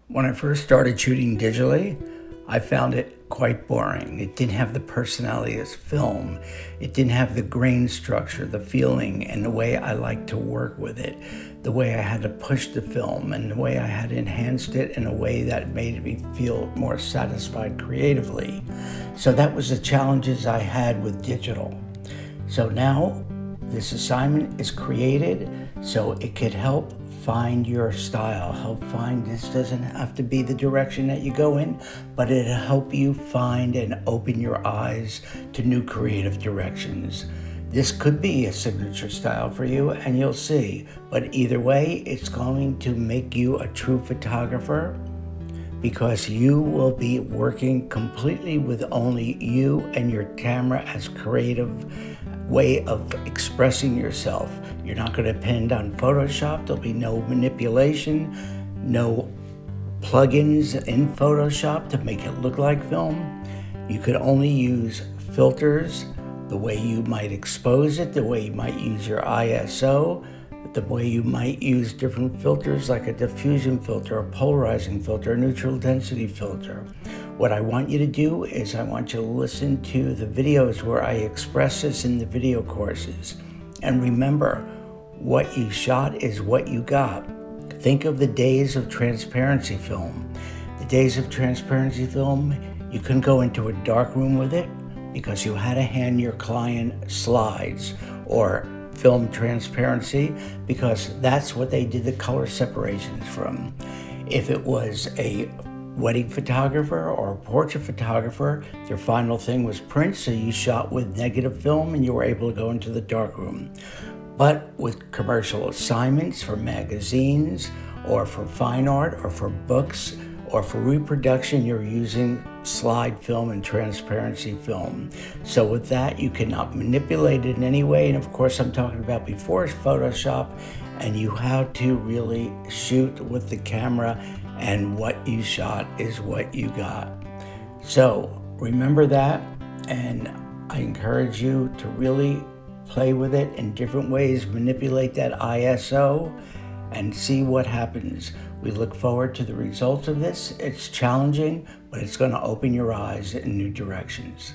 When I first started shooting digitally, I found it quite boring. It didn't have the personality as film. It didn't have the grain structure, the feeling, and the way I like to work with it, the way I had to push the film, and the way I had enhanced it in a way that made me feel more satisfied creatively. So that was the challenges I had with digital. So now this assignment is created so it could help find your style, help find this doesn't have to be the direction that you go in, but it'll help you find and open your eyes to new creative directions. This could be a signature style for you, and you'll see, but either way, it's going to make you a true photographer because you will be working completely with only you and your camera as creative way of expressing yourself. You're not going to depend on Photoshop. There'll be no manipulation, no plugins in Photoshop to make it look like film. You could only use filters, the way you might expose it, the way you might use your ISO, the way you might use different filters like a diffusion filter, a polarizing filter, a neutral density filter. What I want you to do is I want you to listen to the videos where I express this in the video courses. And remember, what you shot is what you got. Think of the days of transparency film. The days of transparency film, you couldn't go into a dark room with it because you had to hand your client slides or film transparency because that's what they did the color separations from. If it was a wedding photographer or a portrait photographer, their final thing was print, so you shot with negative film and you were able to go into the darkroom. But with commercial assignments for magazines or for fine art or for books or for reproduction, you're using slide film and transparency film. So with that, you cannot manipulate it in any way. And of course, I'm talking about before Photoshop, and you have to really shoot with the camera, and what you shot is what you got. So remember that, and I encourage you to really play with it in different ways, manipulate that ISO, and see what happens. We look forward to the results of this. It's challenging, but it's going to open your eyes in new directions.